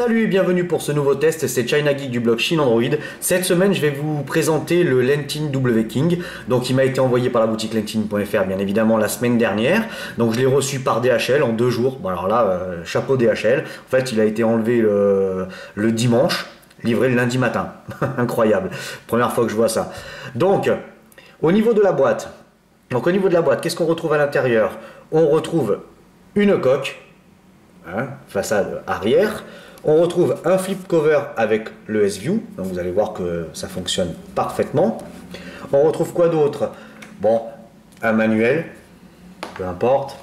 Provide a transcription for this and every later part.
Salut et bienvenue pour ce nouveau test, c'est China Geek du blog Chine Android. Cette semaine je vais vous présenter le Lentin W King. Donc il m'a été envoyé par la boutique lentin.fr bien évidemment la semaine dernière. Donc je l'ai reçu par DHL en 2 jours. Bon alors là, chapeau DHL. En fait il a été enlevé le dimanche, livré le lundi matin. Incroyable, première fois que je vois ça. Donc au niveau de la boîte, qu'est-ce qu'on retrouve à l'intérieur? On retrouve une coque, façade arrière. On retrouve un flip cover avec le S-View, donc vous allez voir que ça fonctionne parfaitement. On retrouve quoi d'autre? Bon, un manuel, peu importe,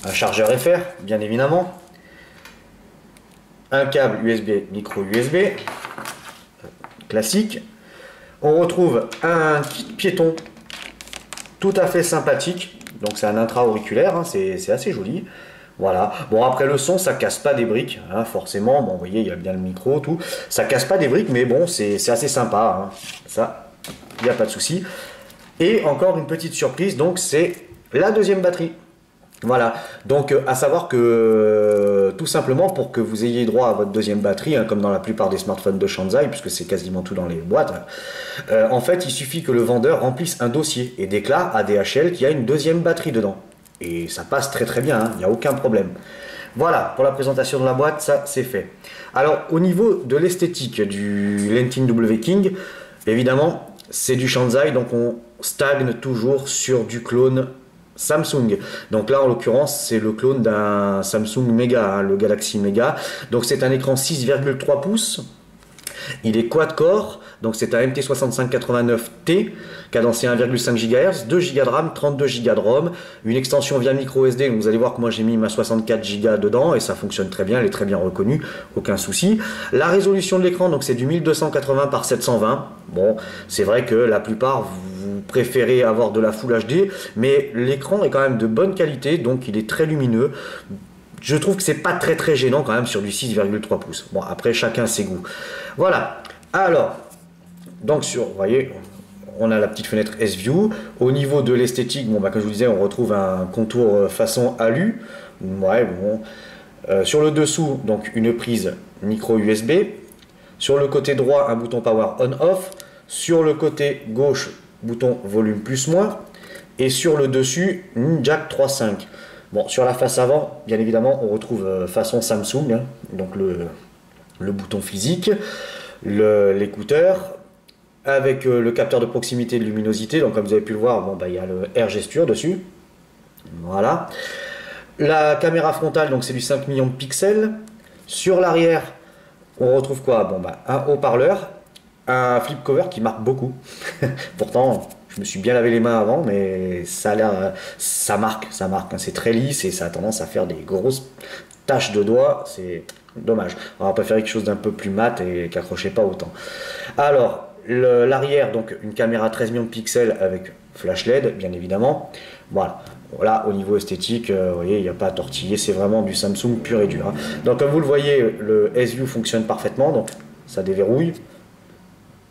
un chargeur FR, bien évidemment, un câble USB, micro USB, classique. On retrouve un kit piéton tout à fait sympathique, donc c'est un intra-auriculaire, c'est assez joli. Voilà, bon après le son ça casse pas des briques, forcément, bon vous voyez il y a bien le micro, tout, ça casse pas des briques mais bon c'est assez sympa, ça, il n'y a pas de souci. Et encore une petite surprise, donc c'est la deuxième batterie. Voilà, donc à savoir que tout simplement pour que vous ayez droit à votre deuxième batterie, comme dans la plupart des smartphones de Shanzai, puisque c'est quasiment tout dans les boîtes, en fait il suffit que le vendeur remplisse un dossier et déclare à DHL qu'il y a une deuxième batterie dedans. Et ça passe très bien, il n'y a aucun problème. Voilà, pour la présentation de la boîte, ça c'est fait. Alors au niveau de l'esthétique du Lentin W King, évidemment c'est du Shanzai, donc on stagne toujours sur du clone Samsung. Donc là en l'occurrence c'est le clone d'un Samsung Mega, le Galaxy Mega. Donc c'est un écran 6,3 pouces. Il est quad-core, donc c'est un MT6589T, cadencé 1,5 GHz, 2 Go de RAM, 32 Go de ROM, une extension via micro SD, donc vous allez voir que moi j'ai mis ma 64 Go dedans et ça fonctionne très bien, elle est très bien reconnue, aucun souci. La résolution de l'écran, donc c'est du 1280 par 720, bon c'est vrai que la plupart vous préférez avoir de la Full HD, mais l'écran est quand même de bonne qualité, donc il est très lumineux. Je trouve que c'est pas très gênant quand même sur du 6,3 pouces. Bon, après, chacun ses goûts. Voilà. Alors, donc vous voyez, on a la petite fenêtre S-View. Au niveau de l'esthétique, bon, comme je vous disais, on retrouve un contour façon alu. Ouais, bon. Sur le dessous, donc une prise micro USB. Sur le côté droit, un bouton power on-off. Sur le côté gauche, bouton volume plus-moins. Et sur le dessus, une jack 3.5. Bon, sur la face avant, bien évidemment, on retrouve façon Samsung, donc le bouton physique, l'écouteur, avec le capteur de proximité et de luminosité, donc comme vous avez pu le voir, bon, il y a le Air Gesture dessus, voilà. La caméra frontale, donc c'est du 5 millions de pixels. Sur l'arrière, on retrouve quoi? Bon, un haut-parleur, un flip cover qui marque beaucoup, pourtant... Je me suis bien lavé les mains avant, mais ça a l'air, ça marque, c'est très lisse et ça a tendance à faire des grosses taches de doigts, c'est dommage. On va préférer quelque chose d'un peu plus mat et qui n'accrochait pas autant. Alors, l'arrière, donc une caméra 13 millions de pixels avec flash LED, bien évidemment. Voilà, au niveau esthétique, vous voyez, il n'y a pas à tortiller, c'est vraiment du Samsung pur et dur. Donc comme vous le voyez, le S-View fonctionne parfaitement, donc ça déverrouille.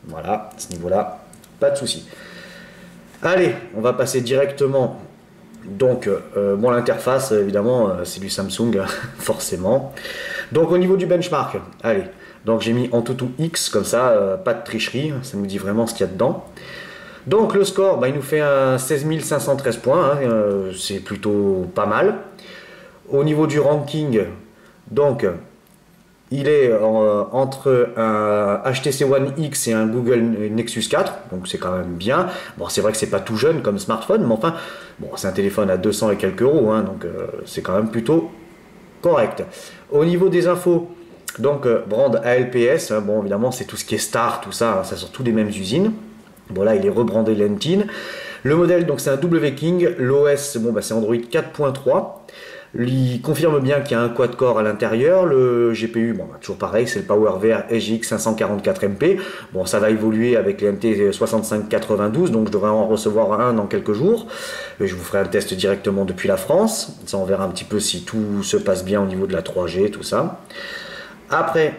Voilà, à ce niveau-là, pas de souci. Allez, on va passer directement, donc, bon l'interface évidemment c'est du Samsung, forcément. Donc au niveau du benchmark, allez, donc j'ai mis AnTuTu X, comme ça, pas de tricherie, ça nous dit vraiment ce qu'il y a dedans. Donc le score, il nous fait un 16 513 points, c'est plutôt pas mal. Au niveau du ranking, donc... il est entre un HTC One X et un Google Nexus 4, donc c'est quand même bien. Bon, c'est vrai que c'est pas tout jeune comme smartphone, mais enfin, bon, c'est un téléphone à 200 et quelques euros, donc c'est quand même plutôt correct. Au niveau des infos, donc brand ALPS, bon évidemment c'est tout ce qui est Star, tout ça, ça sort tous les mêmes usines. Bon là il est rebrandé Lentin. Le modèle donc c'est un W King, l'OS bon c'est Android 4.3. Il confirme bien qu'il y a un quad-core à l'intérieur. Le GPU, bon, toujours pareil, c'est le PowerVR SGX 544MP. Bon, ça va évoluer avec les MT6592, donc je devrais en recevoir un dans quelques jours. Et je vous ferai un test directement depuis la France. Ça, on verra un petit peu si tout se passe bien au niveau de la 3G, tout ça. Après,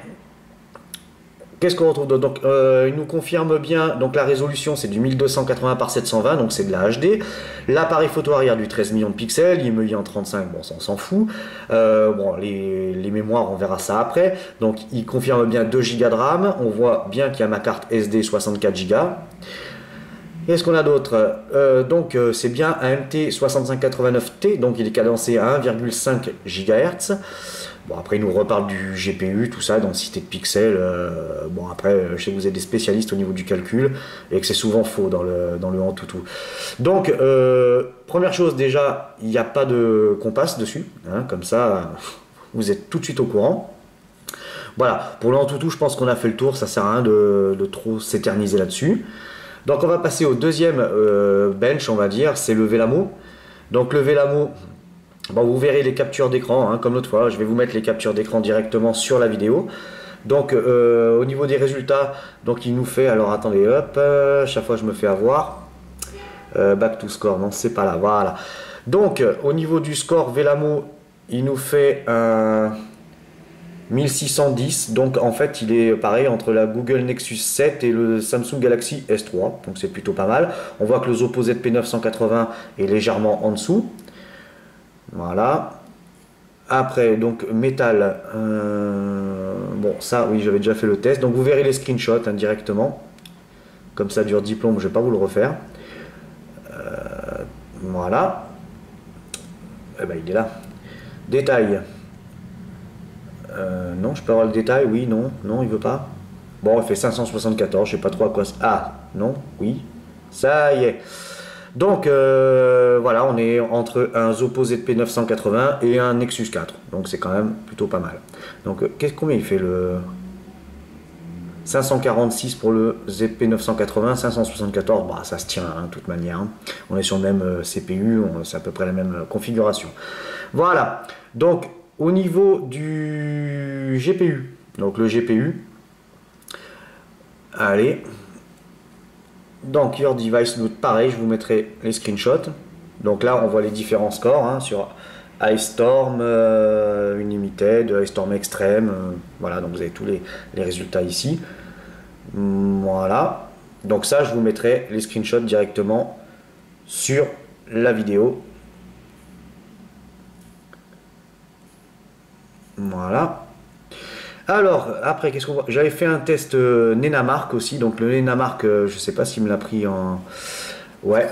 Qu'est-ce qu'on retrouve d'autre? Donc, il nous confirme bien, donc la résolution c'est du 1280 par 720, donc c'est de la HD. L'appareil photo arrière du 13 millions de pixels, IMEI en 35, bon ça on s'en fout. Bon, les mémoires on verra ça après. Donc il confirme bien 2 Go de RAM, on voit bien qu'il y a ma carte SD 64 Go. Qu'est-ce qu'on a d'autre? Donc c'est bien un MT6589T, donc il est cadencé à 1,5 GHz. Bon, après, il nous reparle du GPU, tout ça, densité de pixels. Bon, après, je sais que vous êtes des spécialistes au niveau du calcul et que c'est souvent faux dans le Antutu. Donc, première chose, déjà, il n'y a pas de compas dessus. Hein, comme ça, vous êtes tout de suite au courant. Voilà, pour le Antutu, je pense qu'on a fait le tour. Ça sert à rien de trop s'éterniser là-dessus. Donc, on va passer au deuxième bench, on va dire. C'est le Vélamo. Donc, le Vélamo... Bon, vous verrez les captures d'écran, hein, comme l'autre fois, je vais vous mettre les captures d'écran directement sur la vidéo. Donc au niveau des résultats, donc il nous fait, alors attendez, hop, chaque fois je me fais avoir. Back to score, non c'est pas là, voilà. Donc au niveau du score, Vélamo, il nous fait un 1610, donc en fait il est pareil entre la Google Nexus 7 et le Samsung Galaxy S3, donc c'est plutôt pas mal. On voit que le Oppo ZP980 est légèrement en dessous. Voilà. Après, donc métal. Bon, ça, oui, j'avais déjà fait le test. Donc, vous verrez les screenshots directement. Comme ça dure diplôme, je ne vais pas vous le refaire. Voilà. Eh ben, il est là. Détail. Non, je peux avoir le détail. Oui, non, non, il veut pas. Bon, il fait 574. Je sais pas trop à quoi. Ah, non, oui. Ça y est. Donc voilà, on est entre un Oppo ZP980 et un Nexus 4. Donc c'est quand même plutôt pas mal. Donc combien il fait le 546 pour le ZP980, 574, bah, ça se tient hein, de toute manière. Hein. On est sur le même CPU, c'est à peu près la même configuration. Voilà, donc au niveau du GPU, donc le GPU, allez... Donc, Your Device Load, pareil, je vous mettrai les screenshots. Donc là, on voit les différents scores hein, sur Ice Storm Unlimited, Ice Storm Extreme. Voilà, donc vous avez tous les résultats ici. Voilà. Donc ça, je vous mettrai les screenshots directement sur la vidéo. Voilà. Alors, après, qu'est-ce qu'on voit? J'avais fait un test Nenamark aussi. Donc, le Nenamark, je ne sais pas s'il me l'a pris en... Ouais,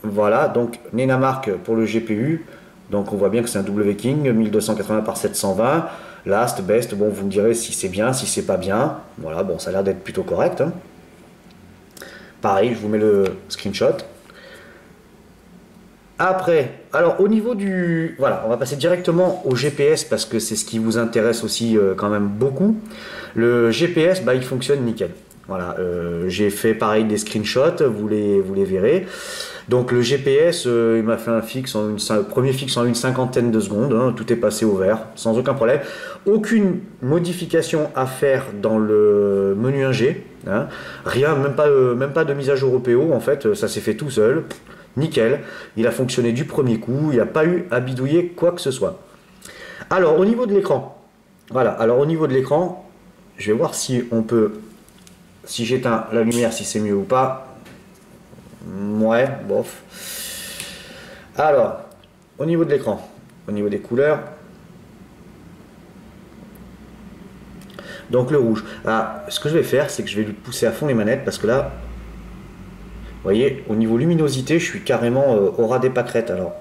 voilà. Donc, Nenamark pour le GPU. Donc, on voit bien que c'est un W-King, 1280 par 720. Last, best. Bon, vous me direz si c'est bien, si c'est pas bien. Voilà, bon, ça a l'air d'être plutôt correct. Hein. Pareil, je vous mets le screenshot. Après, alors au niveau du... Voilà, on va passer directement au GPS parce que c'est ce qui vous intéresse aussi quand même beaucoup. Le GPS, bah, il fonctionne nickel. Voilà, j'ai fait pareil des screenshots, vous les verrez. Donc le GPS, il m'a fait un premier fixe en une cinquantaine de secondes. Hein, tout est passé au vert, sans aucun problème. Aucune modification à faire dans le menu 1G. Hein, rien, même pas de mise à jour au PO, en fait, ça s'est fait tout seul. Nickel, il a fonctionné du premier coup, il n'y a pas eu à bidouiller quoi que ce soit. Alors au niveau de l'écran, voilà, alors au niveau de l'écran, je vais voir si on peut, si j'éteins la lumière, si c'est mieux ou pas. Ouais, bof. Alors, au niveau de l'écran, au niveau des couleurs, donc le rouge. Ah, ce que je vais faire, c'est que je vais lui pousser à fond les manettes parce que là, vous voyez, au niveau luminosité, je suis carrément au ras des pâquerettes. Alors,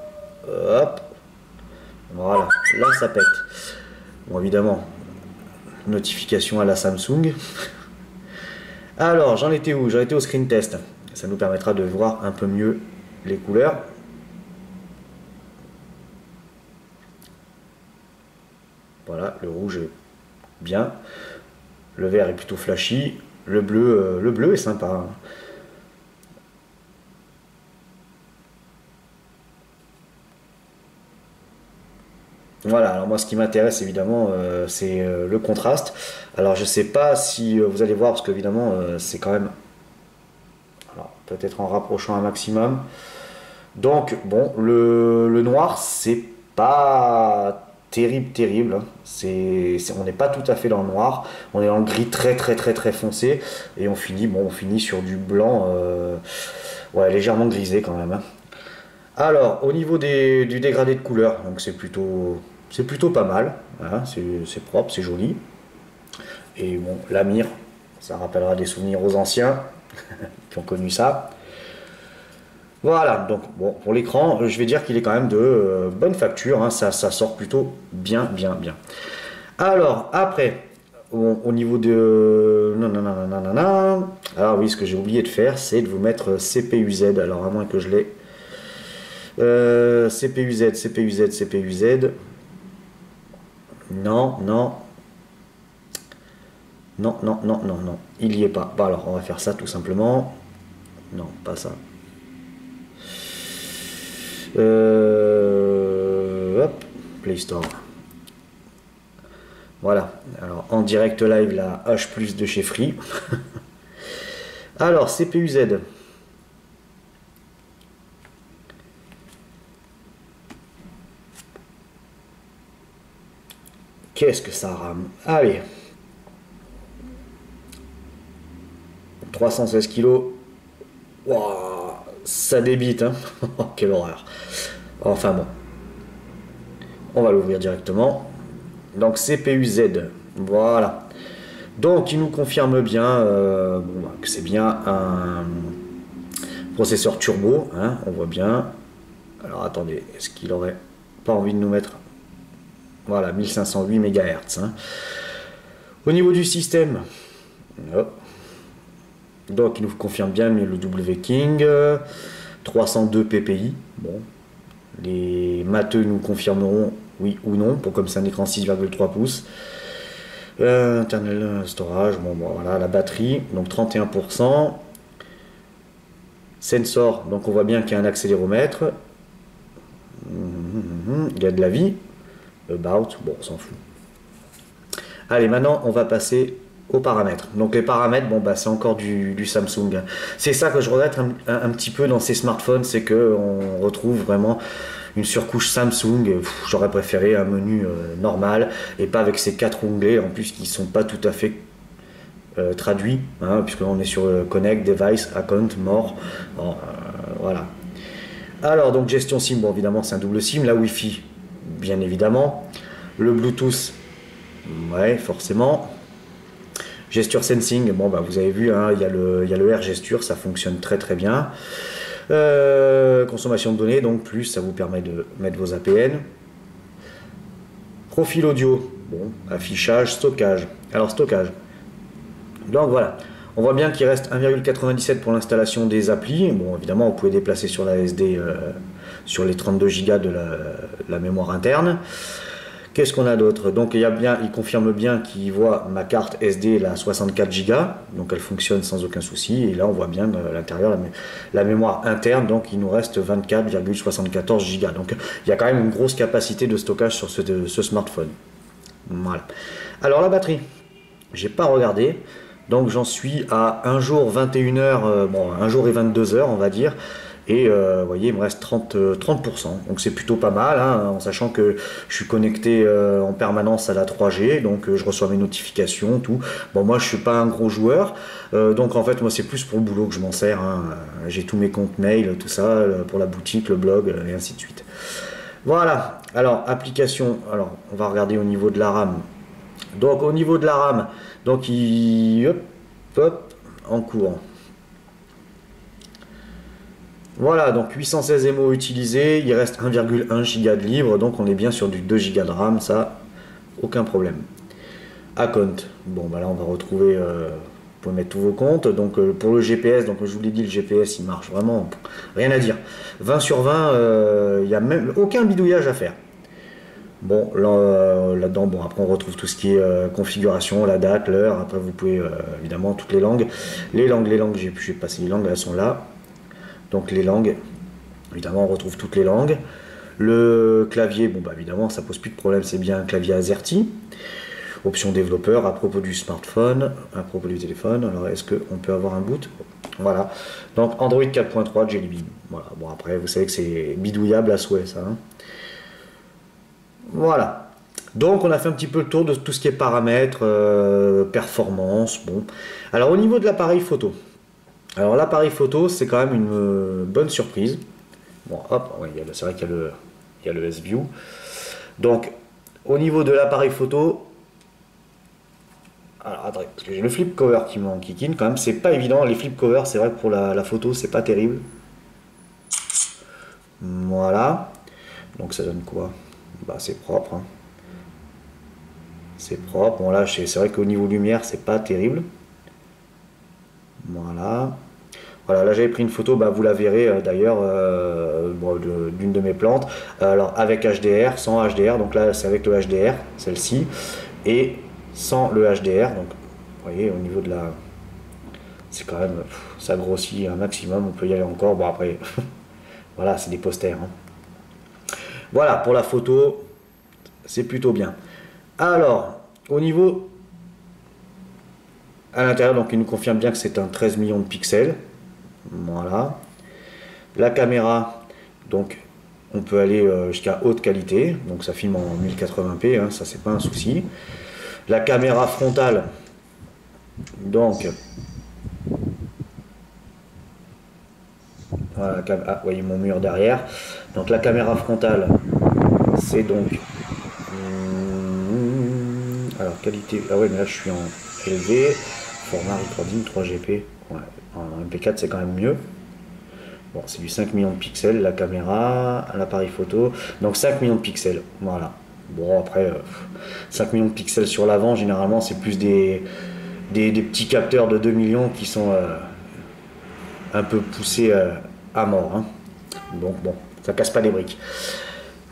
hop, voilà, là ça pète. Bon, évidemment, notification à la Samsung. Alors, j'en étais où? J'en étais au screen test. Ça nous permettra de voir un peu mieux les couleurs. Voilà, le rouge est bien. Le vert est plutôt flashy. Le bleu est sympa. Hein. Voilà, alors moi ce qui m'intéresse évidemment c'est le contraste. Alors je sais pas si vous allez voir parce qu'évidemment c'est quand même... Alors peut-être en rapprochant un maximum. Donc bon, le noir c'est pas terrible, terrible. Hein. On n'est pas tout à fait dans le noir, on est dans le gris très très très très foncé, et on finit, bon, on finit sur du blanc, ouais, légèrement grisé quand même. Hein. Alors, au niveau du dégradé de couleur, donc c'est plutôt pas mal. Hein, c'est propre, c'est joli. Et bon, la mire, ça rappellera des souvenirs aux anciens qui ont connu ça. Voilà, donc bon, pour l'écran, je vais dire qu'il est quand même de bonne facture, hein, ça sort plutôt bien, bien, bien. Alors, après, au niveau de... Nanana, alors oui, ce que j'ai oublié de faire, c'est de vous mettre CPU-Z, alors à moins que je l'ai... CPU-Z, CPU-Z, CPU-Z... Non, non... Non, non, non, non, non, il n'y est pas. Bon, alors, on va faire ça tout simplement. Non, pas ça. Hop, Play Store. Voilà, alors en direct live, la H+ de chez Free. Alors, CPU-Z. Qu'est-ce que ça rame? Allez. 316 kilos. Wow, ça débite, hein. Quelle horreur. Enfin bon. On va l'ouvrir directement. Donc CPU-Z. Voilà. Donc il nous confirme bien que c'est bien un processeur turbo. Hein, on voit bien. Alors attendez, est-ce qu'il aurait pas envie de nous mettre... Voilà, 1508 MHz. Hein. Au niveau du système... Hop. Donc il nous confirme bien le W-King, 302 ppi. Bon, les matheux nous confirmeront oui ou non, pour comme c'est un écran 6,3 pouces. Internal storage, bon, voilà, la batterie, donc 31%. Sensor, donc on voit bien qu'il y a un accéléromètre. Il y a de la vie. About, bon, on s'en fout. Allez, maintenant on va passer aux paramètres. Donc les paramètres, bon bah c'est encore du Samsung. C'est ça que je regrette un petit peu dans ces smartphones, c'est que on retrouve vraiment une surcouche Samsung. J'aurais préféré un menu normal et pas avec ces 4 onglets en plus qui sont pas tout à fait traduits, hein, puisqu'on est sur Connect, Device, Account, More. Bon, voilà. Alors donc gestion SIM, bon évidemment c'est un double SIM, la Wi-Fi bien évidemment, le Bluetooth, ouais forcément. Gesture Sensing, bon bah vous avez vu, hein, il y a le R gesture, ça fonctionne très très bien. Consommation de données, donc plus, ça vous permet de mettre vos APN. Profil audio, bon, affichage, stockage. Alors stockage. Donc voilà, on voit bien qu'il reste 1,97 pour l'installation des applis. Bon évidemment vous pouvez déplacer sur la SD sur les 32 Go de la mémoire interne. Qu'est-ce qu'on a d'autre? Donc il confirme bien qu'il voit ma carte SD, la 64 Go, donc elle fonctionne sans aucun souci. Et là on voit bien à l'intérieur la mémoire interne, donc il nous reste 24,74 Go. Donc il y a quand même une grosse capacité de stockage sur ce smartphone. Voilà. Alors la batterie, j'ai pas regardé, donc j'en suis à 1 jour 21 heures, bon 1 jour et 22 heures on va dire. Et vous voyez, il me reste 30%, donc c'est plutôt pas mal, hein, en sachant que je suis connecté en permanence à la 3G, donc je reçois mes notifications, tout. Bon, moi je suis pas un gros joueur, donc en fait moi c'est plus pour le boulot que je m'en sers, hein. J'ai tous mes comptes mail, tout ça, pour la boutique, le blog, et ainsi de suite. Voilà, alors application, alors on va regarder au niveau de la RAM. Donc au niveau de la RAM, donc hop, en courant. Voilà, donc 816 MO utilisés, il reste 1,1 Go de libre, donc on est bien sur du 2 Go de RAM, ça, aucun problème. Account, bon bah là on va retrouver, vous pouvez mettre tous vos comptes, donc pour le GPS, donc je vous l'ai dit, le GPS il marche vraiment, rien à dire. 20 sur 20, il n'y a même aucun bidouillage à faire. Bon, là-dedans, bon, après on retrouve tout ce qui est configuration, la date, l'heure, après vous pouvez, évidemment, toutes les langues. Les langues, j'ai passé les langues, elles sont là. Donc les langues, évidemment on retrouve toutes les langues. Le clavier, bon bah évidemment ça pose plus de problème, c'est bien un clavier AZERTY. Option développeur, à propos du smartphone, à propos du téléphone, alors est-ce qu'on peut avoir un boot? Voilà, donc Android 4.3 Jelly Bean. Voilà, bon après vous savez que c'est bidouillable à souhait ça. Hein. Voilà, Donc on a fait un petit peu le tour de tout ce qui est paramètres, performance. Bon. Alors au niveau de l'appareil photo. Alors l'appareil photo, c'est quand même une bonne surprise. Bon, hop, ouais, c'est vrai qu'il y a le S-View. Donc au niveau de l'appareil photo, alors attendez, parce que j'ai le flip cover qui m'enquiquine quand même, c'est pas évident. Les flip covers, c'est vrai que pour la photo, c'est pas terrible. Voilà. Donc ça donne quoi? Bah c'est propre. Hein. C'est propre. Bon là, c'est vrai qu'au niveau lumière, c'est pas terrible. Voilà. Voilà, là j'avais pris une photo, bah, vous la verrez d'ailleurs bon, d'une de mes plantes. Alors avec HDR, sans HDR, donc là c'est avec le HDR, celle-ci, et sans le HDR. Donc vous voyez au niveau de la... C'est quand même... ça grossit un maximum, on peut y aller encore. Bon après, voilà, c'est des posters. Hein. Voilà, pour la photo, c'est plutôt bien. Alors, au niveau... À l'intérieur, donc il nous confirme bien que c'est un 13 millions de pixels. Voilà. La caméra, donc on peut aller jusqu'à haute qualité, donc ça filme en 1080p, hein, ça c'est pas un souci. La caméra frontale, donc voilà, ah, vous voyez mon mur derrière. Donc la caméra frontale, c'est donc alors qualité, ah ouais mais là je suis en élevé, format recording 3GP, ouais, en MP4 c'est quand même mieux. Bon, c'est du 5 millions de pixels, la caméra, l'appareil photo, donc 5 millions de pixels, voilà. Bon, après, 5 millions de pixels sur l'avant, généralement, c'est plus des petits capteurs de 2 millions qui sont un peu poussés à mort. Hein. Donc, bon, ça casse pas les briques.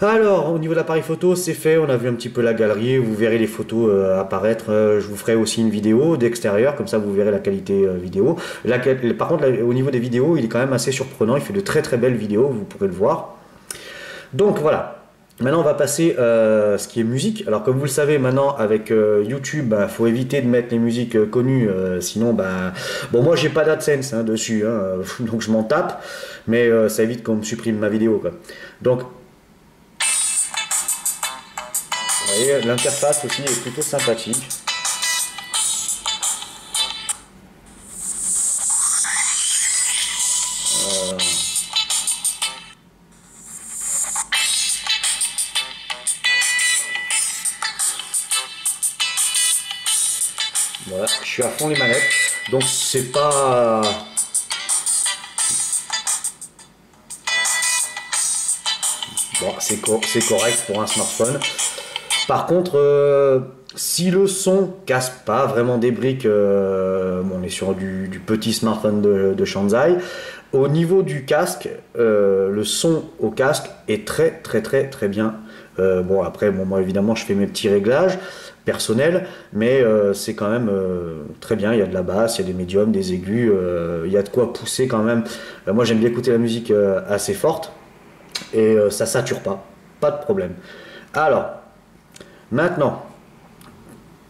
Alors, au niveau de l'appareil photo, c'est fait. On a vu un petit peu la galerie. Vous verrez les photos apparaître. Je vous ferai aussi une vidéo d'extérieur. Comme ça, vous verrez la qualité vidéo. Par contre, au niveau des vidéos, il est quand même assez surprenant. Il fait de très très belles vidéos. Vous pourrez le voir. Donc, voilà. Maintenant, on va passer à ce qui est musique. Alors, comme vous le savez, maintenant, avec YouTube, il faut éviter de mettre les musiques connues. Sinon, bon, moi, j'ai pas d'AdSense hein, dessus. Hein, donc, je m'en tape. Mais ça évite qu'on me supprime ma vidéo. Quoi. Donc, vous voyez, l'interface aussi est plutôt sympathique. Voilà, je suis à fond les manettes. Donc c'est pas... Bon, c'est correct pour un smartphone. Par contre, si le son casse pas vraiment des briques, bon, on est sur du petit smartphone de Shanzai. Au niveau du casque, le son au casque est très bien. Bon après, bon, moi évidemment je fais mes petits réglages personnels, mais c'est quand même très bien. Il y a de la basse, il y a des médiums, des aigus, il y a de quoi pousser quand même. Moi j'aime bien écouter la musique assez forte et ça sature pas de problème. Alors maintenant,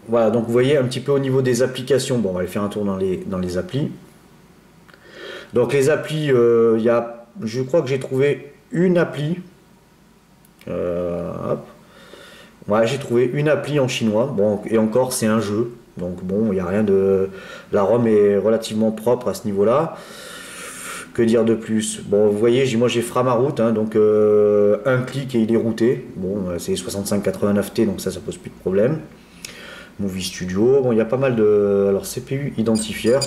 voilà, donc vous voyez un petit peu au niveau des applications. Bon, on va aller faire un tour dans les applis. Donc les applis, je crois que j'ai trouvé une appli. Hop. Ouais, j'ai trouvé une appli en chinois. Bon, et encore, c'est un jeu. Donc bon, il n'y a rien de... La ROM est relativement propre à ce niveau-là. Que dire de plus? Bon, vous voyez, moi j'ai Framaroute, hein, donc un clic et il est routé. Bon, c'est 6589T, donc ça pose plus de problème. Movie Studio, bon, il y a pas mal de... Alors, CPU identifieur,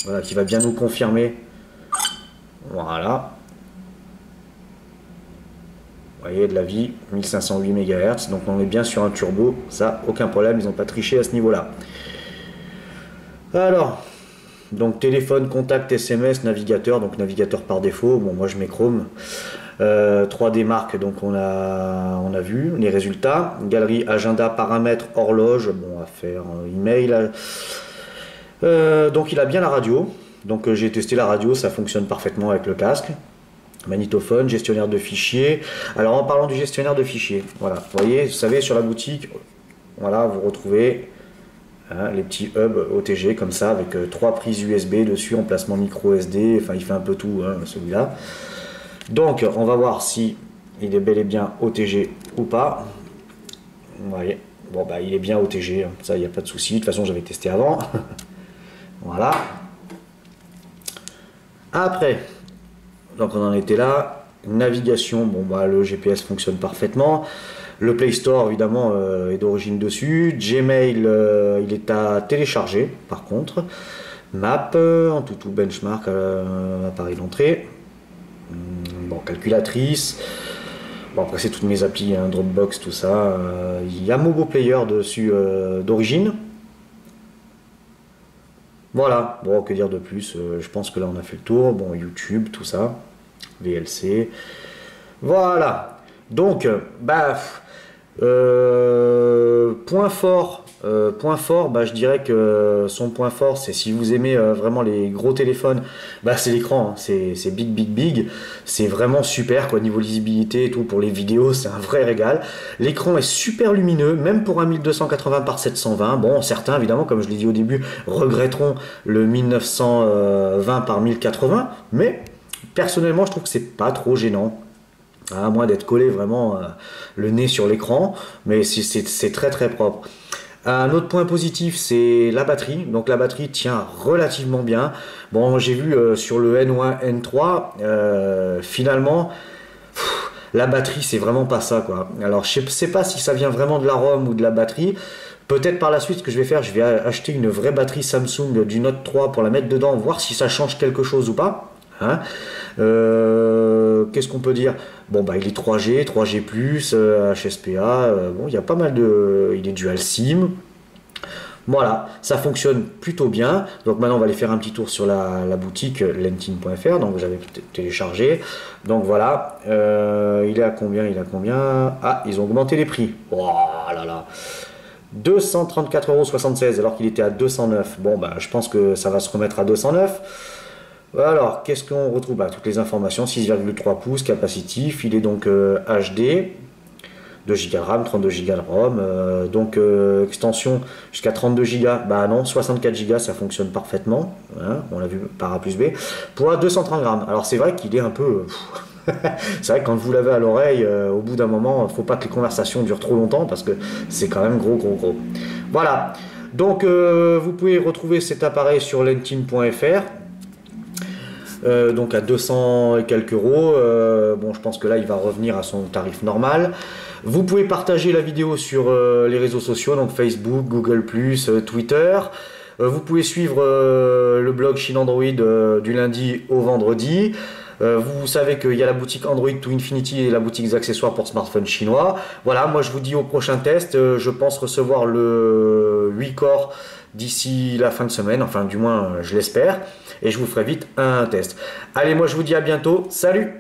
voilà, qui va bien nous confirmer. Voilà. Vous voyez, de la vie, 1508 MHz, donc on est bien sur un turbo, ça, aucun problème, ils n'ont pas triché à ce niveau-là. Alors... Donc téléphone, contact, SMS, navigateur, donc navigateur par défaut, bon moi je mets Chrome, 3D marque, donc on a vu les résultats, galerie, agenda, paramètres, horloge, bon à faire, email, donc il a bien la radio, donc j'ai testé la radio, ça fonctionne parfaitement avec le casque, magnétophone, gestionnaire de fichiers. Alors en parlant du gestionnaire de fichiers, voilà, vous voyez, vous savez sur la boutique, voilà, vous retrouvez... Hein, les petits hubs OTG comme ça avec 3 prises USB dessus, emplacement micro SD, enfin il fait un peu tout hein, celui-là. Donc on va voir si il est bel et bien OTG ou pas. Vous voyez. Bon, bah, il est bien OTG, hein. Ça, il n'y a pas de souci. De toute façon, j'avais testé avant. Voilà. Après, donc on en était là. Navigation, bon, bah, le GPS fonctionne parfaitement. Le Play Store, évidemment, est d'origine dessus. Gmail, il est à télécharger, par contre. Map, en tout benchmark, appareil d'entrée. Bon, calculatrice. Bon, après, c'est toutes mes applis, hein, Dropbox, tout ça. Il y a Mobo Player dessus d'origine. Voilà, bon, que dire de plus, je pense que là on a fait le tour. Bon, YouTube, tout ça. VLC. Voilà. Donc, bah, point fort, bah, je dirais que son point fort, c'est si vous aimez vraiment les gros téléphones, bah, c'est l'écran, hein. C'est big. C'est vraiment super, quoi, niveau lisibilité et tout. Pour les vidéos, c'est un vrai régal. L'écran est super lumineux, même pour un 1280 par 720. Bon, certains, évidemment, comme je l'ai dit au début, regretteront le 1920 par 1080, mais personnellement, je trouve que c'est pas trop gênant. À moins d'être collé vraiment le nez sur l'écran, mais c'est très propre. Un autre point positif, c'est la batterie. Donc la batterie tient relativement bien. Bon, j'ai vu sur le N1, N3, finalement, la batterie, c'est vraiment pas ça, quoi. Alors, je sais pas si ça vient vraiment de la ROM ou de la batterie. Peut-être par la suite, ce que je vais faire, je vais acheter une vraie batterie Samsung du Note 3 pour la mettre dedans, voir si ça change quelque chose ou pas. Hein. Qu'est-ce qu'on peut dire? Bon, bah, il est 3G, 3G+, HSPA, bon, il y a pas mal de... Il est dual SIM. Voilà, ça fonctionne plutôt bien. Donc maintenant, on va aller faire un petit tour sur la boutique lentine.fr. Donc j'avais téléchargé. Donc voilà, il est à combien? Il est à combien? Ah, ils ont augmenté les prix. Oh là là. 234,76 € alors qu'il était à 209. Bon, bah, je pense que ça va se remettre à 209. Alors, qu'est-ce qu'on retrouve? Bah, toutes les informations, 6,3 pouces, capacitif, il est donc HD, 2 Go de RAM, 32 Go de ROM, donc extension jusqu'à 32 Go, bah non, 64 Go, ça fonctionne parfaitement, hein, on l'a vu par A plus B, poids 230 grammes. Alors c'est vrai qu'il est un peu... c'est vrai que quand vous l'avez à l'oreille, au bout d'un moment, il ne faut pas que les conversations durent trop longtemps, parce que c'est quand même gros. Voilà, donc vous pouvez retrouver cet appareil sur lentine.fr. Donc à 200 et quelques euros. Bon, je pense que là il va revenir à son tarif normal. Vous pouvez partager la vidéo sur les réseaux sociaux, donc Facebook, Google+, Twitter. Vous pouvez suivre le blog Chine Android du lundi au vendredi. Vous savez qu'il y a la boutique Android to Infinity et la boutique d'accessoires pour smartphones chinois. Voilà, moi je vous dis au prochain test. Je pense recevoir le 8 corps d'ici la fin de semaine, enfin du moins je l'espère. Et je vous ferai vite un test. Allez, moi je vous dis à bientôt. Salut!